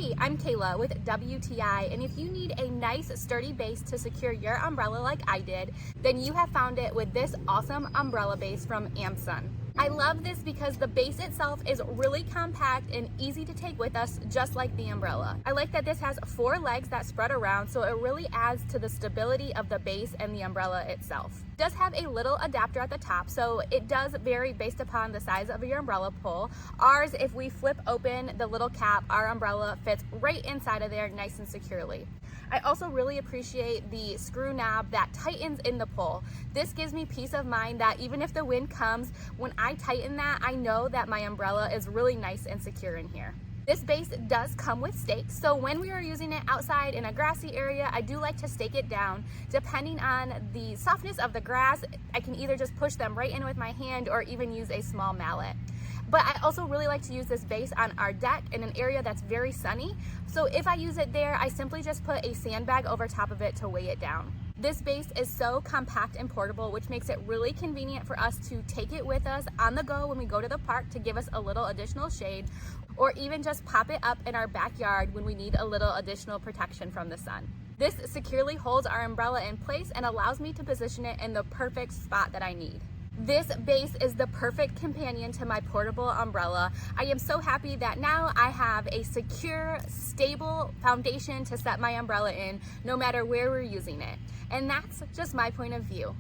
Hey, I'm Kayla with WTI, and if you need a nice sturdy base to secure your umbrella like I did, then you have found it with this awesome umbrella base from AMMSUN. I love this because the base itself is really compact and easy to take with us, just like the umbrella. I like that this has 4 legs that spread around, so it really adds to the stability of the base and the umbrella itself. It does have a little adapter at the top, so it does vary based upon the size of your umbrella pole. Ours, if we flip open the little cap, our umbrella fits right inside of there nice and securely. I also really appreciate the screw knob that tightens in the pole. This gives me peace of mind that even if the wind comes, when I tighten that, I know that my umbrella is really nice and secure in here. This base does come with stakes, so when we are using it outside in a grassy area, I do like to stake it down. Depending on the softness of the grass, I can either just push them right in with my hand or even use a small mallet. But I also really like to use this base on our deck in an area that's very sunny. So if I use it there, I simply just put a sandbag over top of it to weigh it down. This base is so compact and portable, which makes it really convenient for us to take it with us on the go when we go to the park to give us a little additional shade, or even just pop it up in our backyard when we need a little additional protection from the sun. This securely holds our umbrella in place and allows me to position it in the perfect spot that I need. This base is the perfect companion to my portable umbrella. I am so happy that now I have a secure, stable foundation to set my umbrella in, no matter where we're using it. And that's just my point of view.